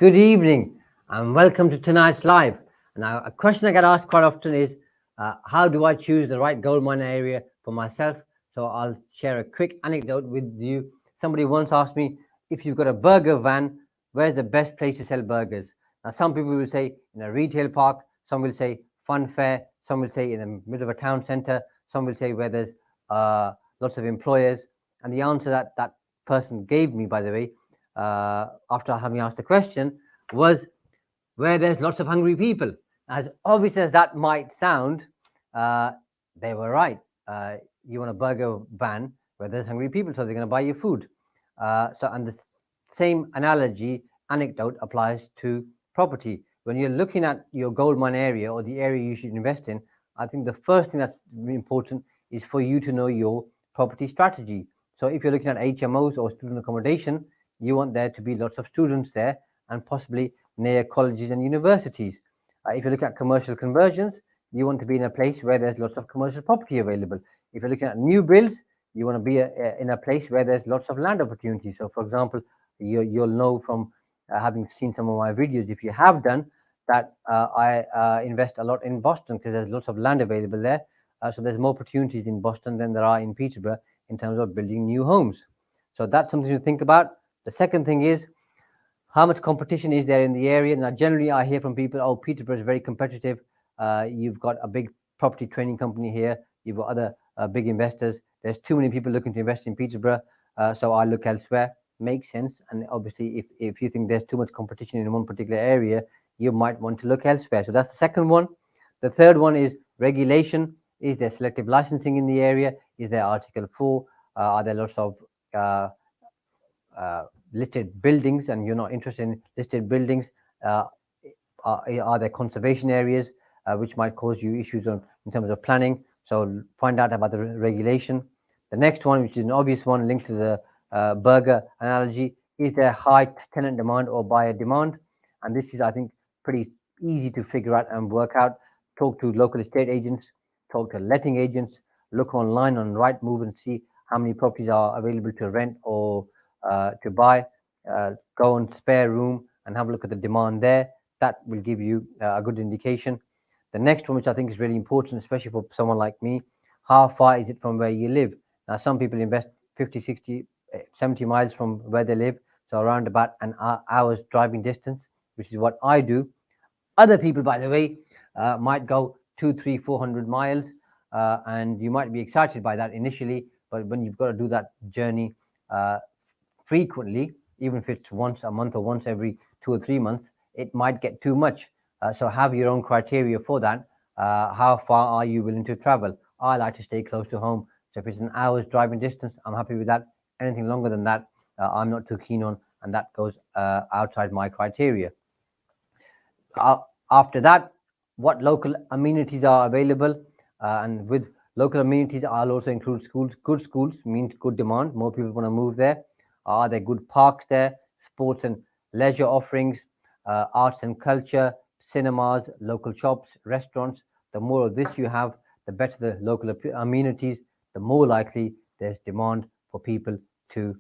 Good evening and welcome to tonight's live. Now, a question I get asked quite often is how do I choose the right gold mine area for myself? So, I'll share a quick anecdote with you. Somebody once asked me, if you've got a burger van, where's the best place to sell burgers? Now, some people will say in a retail park, some will say fun fair, some will say in the middle of a town center, some will say where there's lots of employers. And the answer that that person gave me, by the way, after having asked the question, was where there's lots of hungry people. As obvious as that might sound, uh, they were right. You want a burger van where there's hungry people, so they're going to buy you food. And the same analogy, anecdote applies to property. When you're looking at your gold mine area or the area you should invest in, I think the first thing that's important is for you to know your property strategy. So if you're looking at HMOs or student accommodation, you want there to be lots of students there and possibly near colleges and universities. If you look at commercial conversions, you want to be in a place where there's lots of commercial property available. If you're looking at new builds, you want to be in a place where there's lots of land opportunities. So, for example, you'll know from having seen some of my videos, if you have done, that I invest a lot in Boston because there's lots of land available there. So there's more opportunities in Boston than there are in Peterborough in terms of building new homes. So that's something to think about. The second thing is, how much competition is there in the area? Now, generally, I hear from people, oh, Peterborough is very competitive. You've got a big property training company here. You've got other big investors. There's too many people looking to invest in Peterborough, so I look elsewhere. Makes sense. And obviously, if you think there's too much competition in one particular area, you might want to look elsewhere. So that's the second one. The third one is regulation. Is there selective licensing in the area? Is there Article 4? Are there lots of listed buildings and you're not interested in listed buildings? Are there conservation areas which might cause you issues in terms of planning? So find out about the regulation. The next one, which is an obvious one linked to the burger analogy, is there high tenant demand or buyer demand? And this is, I think, pretty easy to figure out and work out. Talk to local estate agents, talk to letting agents, look online on Rightmove and see how many properties are available to rent or to buy. Go on Spare Room and have a look at the demand there. That will give you a good indication. The next one, which I think is really important, especially for someone like me, how far is it from where you live? Now, some people invest 50, 60, 70 miles from where they live, so around about an hour's driving distance, which is what I do. Other people, by the way, might go 200, 300, 400 miles, and you might be excited by that initially, but when you've got to do that journey frequently, even if it's once a month or once every 2 or 3 months, it might get too much. So have your own criteria for that. How far are you willing to travel? I like to stay close to home. So if it's an hour's driving distance, I'm happy with that. Anything longer than that, I'm not too keen on, and that goes outside my criteria. After that, what local amenities are available? And with local amenities, I'll also include schools. Good schools means good demand. More people want to move there. Are there good parks there? Sports and leisure offerings, arts and culture, cinemas, local shops, restaurants. The more of this you have, the better the local amenities, the more likely there's demand for people to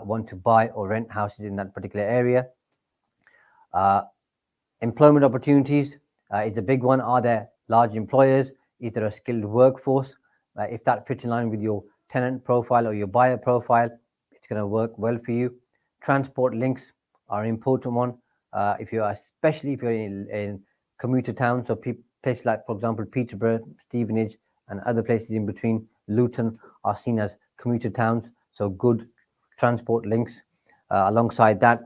want to buy or rent houses in that particular area. Employment opportunities is a big one. Are there large employers? Is there a skilled workforce? If that fits in line with your tenant profile or your buyer profile, it's going to work well for you. Transport links are an important one. Especially if you're in commuter towns, so places like, for example, Peterborough, Stevenage, and other places in between, Luton, are seen as commuter towns. So good transport links. Alongside that,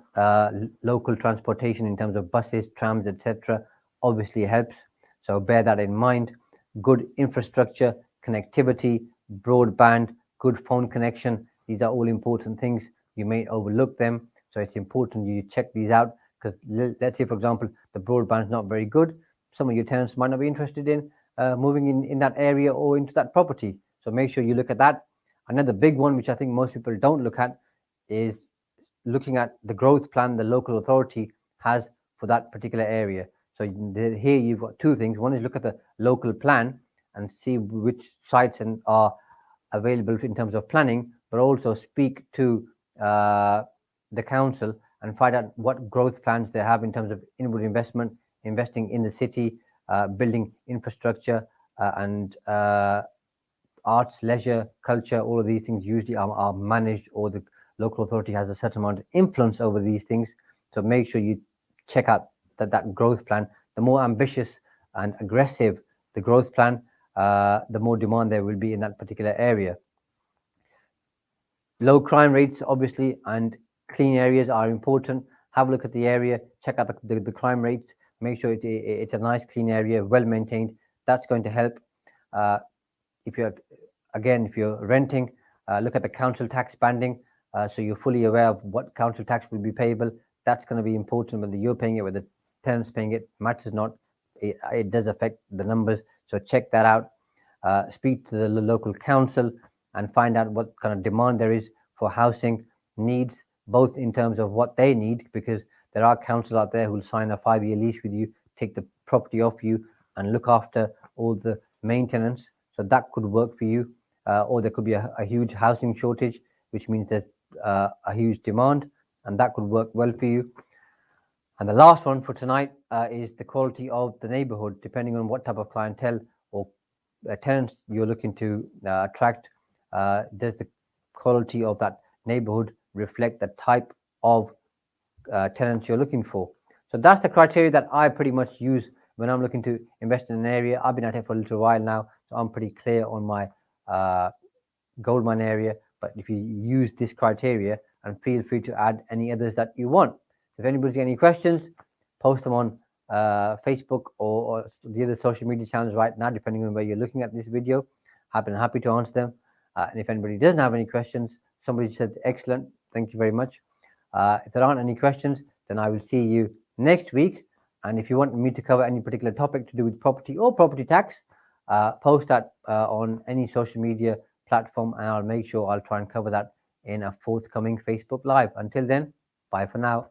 local transportation in terms of buses, trams, etc., obviously helps. So bear that in mind. Good infrastructure, connectivity, broadband, good phone connection. These are all important things. You may overlook them. So it's important you check these out, because let's say, for example, the broadband is not very good. Some of your tenants might not be interested in moving in that area or into that property. So make sure you look at that. Another big one, which I think most people don't look at, is looking at the growth plan the local authority has for that particular area. So here you've got two things. One is look at the local plan and see which sites are available in terms of planning, but also speak to the council and find out what growth plans they have in terms of inward investment, investing in the city, building infrastructure, and arts, leisure, culture. All of these things usually are managed, or the local authority has a certain amount of influence over these things. So make sure you check out that growth plan. The more ambitious and aggressive the growth plan, the more demand there will be in that particular area. Low crime rates, obviously, and clean areas are important. Have a look at the area, check out the crime rates, make sure it's a nice, clean area, well maintained. That's going to help. If you're renting, look at the council tax banding, so you're fully aware of what council tax will be payable. That's going to be important, whether you're paying it, whether the tenant's paying it, matters not. It does affect the numbers, so check that out. Speak to the local council and find out what kind of demand there is for housing needs, both in terms of what they need, because there are councils out there who will sign a 5-year lease with you, take the property off you, and look after all the maintenance. So that could work for you. Or there could be a huge housing shortage, which means there's a huge demand, and that could work well for you. And the last one for tonight is the quality of the neighborhood, depending on what type of clientele or tenants you're looking to attract. Does the quality of that neighborhood reflect the type of tenants you're looking for? So that's the criteria that I pretty much use when I'm looking to invest in an area. I've been at it for a little while now, so I'm pretty clear on my goldmine area. But if you use this criteria, and feel free to add any others that you want. If anybody's got any questions, post them on Facebook or the other social media channels right now, depending on where you're looking at this video. Happy to answer them. And if anybody doesn't have any questions, somebody said excellent, thank you very much. If there aren't any questions, then I will see you next week. And if you want me to cover any particular topic to do with property or property tax, post that on any social media platform, and I'll make sure I'll try and cover that in a forthcoming Facebook Live. Until then, bye for now.